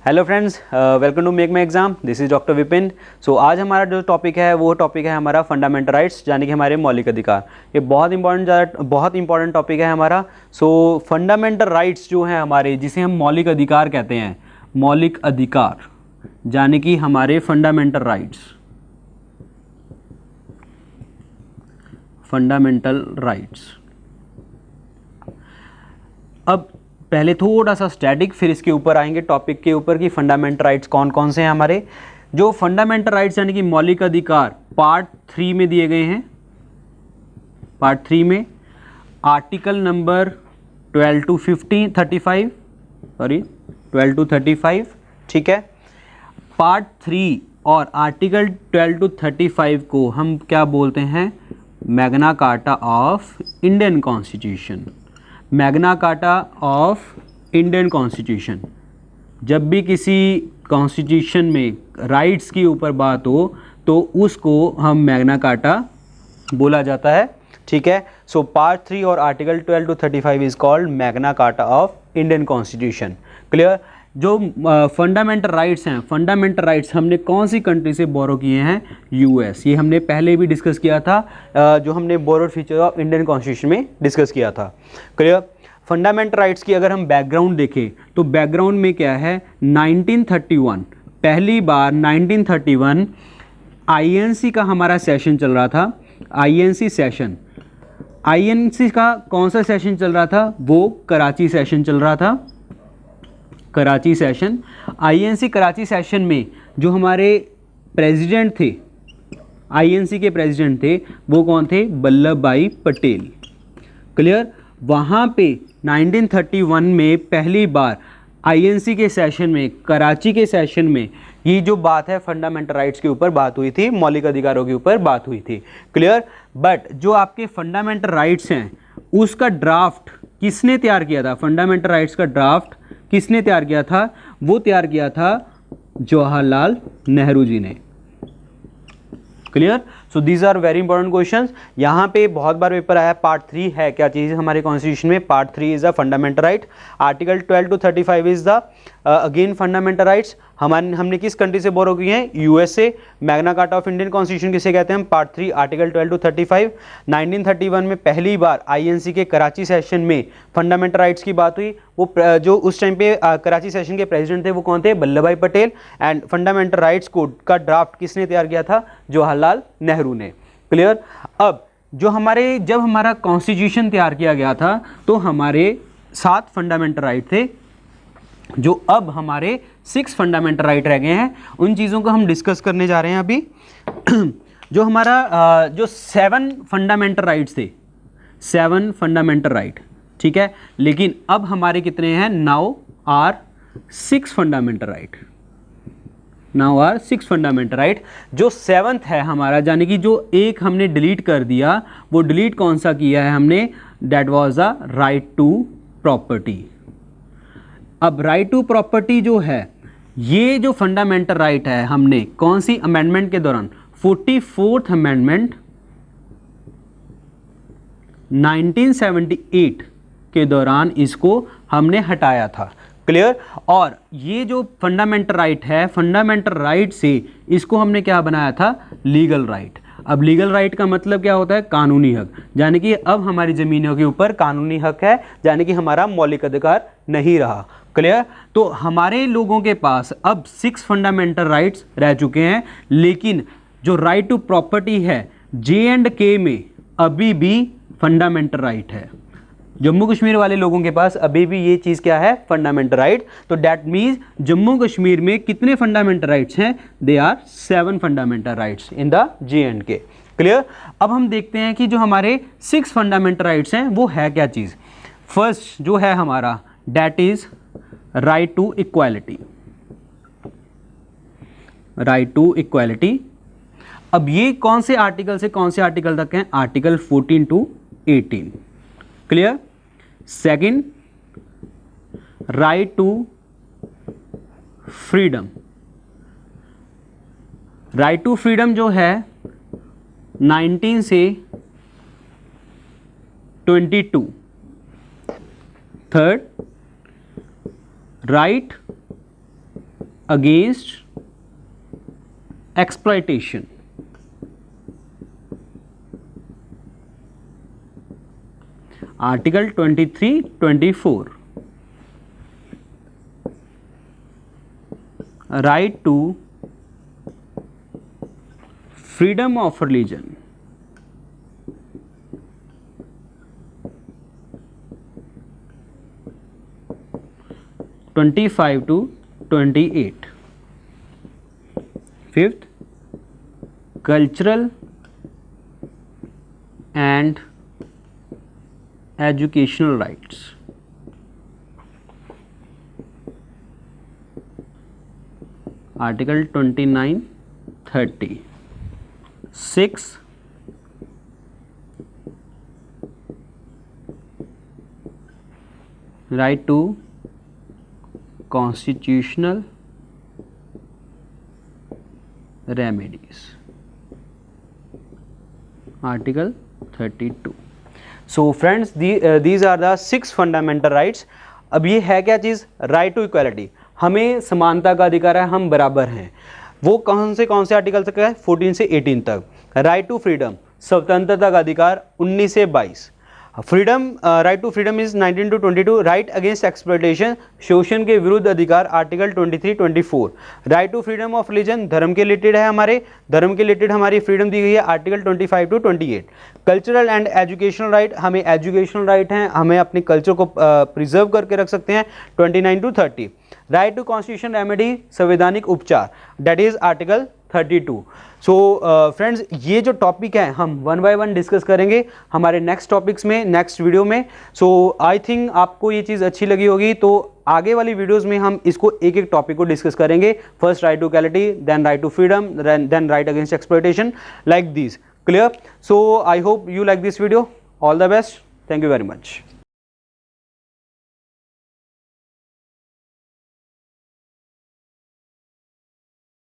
Hello friends, welcome to make my exam. This is doctor Vipin. So आज हमारा जो topic है वो टॉपिक है हमारा फंडामेंटल राइट्स, यानी कि हमारे मौलिक अधिकार। ये बहुत इंपॉर्टेंट टॉपिक है हमारा। सो फंडामेंटल राइट्स जो है हमारे, जिसे हम मौलिक अधिकार कहते हैं, मौलिक अधिकार यानी कि हमारे फंडामेंटल राइट्स, फंडामेंटल राइट्स। अब पहले थोड़ा सा स्टैटिक, फिर इसके ऊपर आएंगे टॉपिक के ऊपर कि फंडामेंटल राइट्स कौन कौन से हैं हमारे। जो फंडामेंटल राइट्स यानी कि मौलिक अधिकार पार्ट 3 में दिए गए हैं। पार्ट 3 में article number 12 to 35, sorry 12 to 35, ठीक है। पार्ट 3 और आर्टिकल 12 to 35 को हम क्या बोलते हैं? Magna carta of Indian constitution. Magna carta of Indian constitution. जब भी किसी कॉन्स्टिट्यूशन में राइट्स के ऊपर बात हो तो उसको हम मैग्ना कार्टा बोला जाता है, ठीक है। सो पार्ट 3 और article 12 to 35 is called Magna carta of Indian constitution. Clear? जो फंडामेंटल राइट्स हैं, फंडामेंटल राइट्स हमने कौन सी कंट्री से बोरो किए हैं? यूएस। ये हमने पहले भी डिस्कस किया था, जो हमने borrowed feature of Indian constitution में डिस्कस किया था। क्लियर? फंडामेंटल राइट्स की अगर हम बैकग्राउंड देखें तो बैकग्राउंड में क्या है? 1931, पहली बार 1931 आईएनसी का हमारा सेशन चल रहा था। आईएनसी सेशन, आईएनसी का कौन सा सेशन चल रहा था? वो कराची सेशन चल रहा था। Karachi session, INC Karachi session में जो हमारे प्रेसिडेंट थे, आईएनसी के प्रेसिडेंट थे, वो कौन थे? वल्लभ भाई पटेल। क्लियर? वहाँ पे 1931 में पहली बार आईएनसी के सेशन में, कराची के सेशन में ये जो बात है फंडामेंटल राइट्स के ऊपर बात हुई थी, मौलिक अधिकारों के ऊपर बात हुई थी। क्लियर? बट जो आपके फंडामेंटल राइट्स हैं उसका ड्राफ्ट किसने तैयार किया था? फंडामेंटल राइट्स का ड्राफ्ट किसने तैयार किया था? वो तैयार किया था जवाहरलाल नेहरू जी ने। Clear? So these are very important questions. यहाँ पे बहुत बार पेपर आया। पार्ट 3 है क्या चीज़ हमारे कॉन्स्टिट्यूशन में? Part 3 is the fundamental right. Article 12 to 35 is the again fundamental rights. हमने किस कंट्री से बोरो किए हैं? यूएस से। Magna carta of Indian constitution किसे कहते हैं? Part 3 article 12 to 35। 1931 में पहली बार आईएनसी के कराची सेशन में फंडामेंटल राइट्स की बात हुई। वो जो उस टाइम पे कराची सेशन के प्रेसिडेंट थे वो कौन थे? वल्लभ भाई Patel. And fundamental rights code का ड्राफ्ट किसने तैयार किया था? जवाहरलाल नेहरू ने। क्लियर? अब जो हमारे, जब हमारा कॉन्स्टिट्यूशन तैयार किया गया था तो हमारे 7 फंडामेंटल राइट थे। जो अब हमारे 6 फंडामेंटल राइट रह गए हैं, उन चीज़ों को हम डिस्कस करने जा रहे हैं अभी। जो हमारा जो 7 फंडामेंटल राइट्स थे, 7 फंडामेंटल राइट, ठीक है। लेकिन अब हमारे कितने हैं? Now are 6 fundamental right. Now are 6 fundamental right. जो 7th है हमारा, यानी कि जो एक हमने डिलीट कर दिया, वो डिलीट कौन सा किया है हमने? That was the right to property. अब राइट टू प्रॉपर्टी जो है, ये जो फंडामेंटल राइट है, हमने कौन सी अमेंडमेंट के दौरान? 44th अमेंडमेंट 1978 के दौरान इसको हमने हटाया था। क्लियर? और ये जो फंडामेंटल राइट है, फंडामेंटल राइट से इसको हमने क्या बनाया था? Legal right. अब लीगल राइट का मतलब क्या होता है? कानूनी हक। यानी कि अब हमारी ज़मीनों के ऊपर कानूनी हक है, यानी कि हमारा मौलिक अधिकार नहीं रहा। क्लियर? तो हमारे लोगों के पास अब 6 फंडामेंटल राइट्स रह चुके हैं। लेकिन जो राइट टू प्रॉपर्टी है, J&K में अभी भी फंडामेंटल राइट है। जम्मू कश्मीर वाले लोगों के पास अभी भी ये चीज़ क्या है? Fundamental right. तो डैट मीन्स जम्मू कश्मीर में कितने फंडामेंटल राइट्स हैं? They are 7 fundamental rights in the J&K। Clear? अब हम देखते हैं कि जो हमारे 6 फंडामेंटल राइट्स हैं वो है क्या चीज़। फर्स्ट जो है हमारा, that is right to equality. Right to equality. अब ये कौन से आर्टिकल से कौन से आर्टिकल तक हैं? Article 14 to 18। Clear? Second, right to freedom. Right to freedom जो है 19 से 22। Third, right against exploitation. Article 23-24 right to freedom of religion. (25-28) fifth, cultural and educational rights. Article 29-30। Six, right to constitutional remedies. Article 32। So friends, these are the 6 fundamental rights. अब ये है क्या चीज़? Right to equality, हमें समानता का अधिकार है, हम बराबर हैं। वो कौन से आर्टिकल तक है? 14 से 18 तक। राइट टू फ्रीडम, स्वतंत्रता का अधिकार 19 से 22। Freedom, right to freedom is 19 to 22। Right against exploitation, शोषण के विरुद्ध अधिकार, article 23-24। Right to freedom of religion, धर्म के रिलेटेड है, हमारे धर्म के रिलेटेड हमारी फ्रीडम दी गई है, article 25-28। Cultural and educational right, हमें एजुकेशनल राइट हैं, हमें अपने कल्चर को प्रिजर्व करके रख सकते हैं, 29-30। राइट टू कॉन्स्टिट्यूशन रेमेडी, संवैधानिक उपचार, that is article 32। So friends, ये जो टॉपिक है हम 1 by 1 डिस्कस करेंगे हमारे नेक्स्ट टॉपिक्स में, नेक्स्ट वीडियो में। सो आई थिंक आपको ये चीज़ अच्छी लगी होगी, तो आगे वाली वीडियोस में हम इसको एक एक टॉपिक को डिस्कस करेंगे। First right to equality, then right to freedom, then right against exploitation, like this. Clear? So I hope you like this video. All the best. Thank you very much.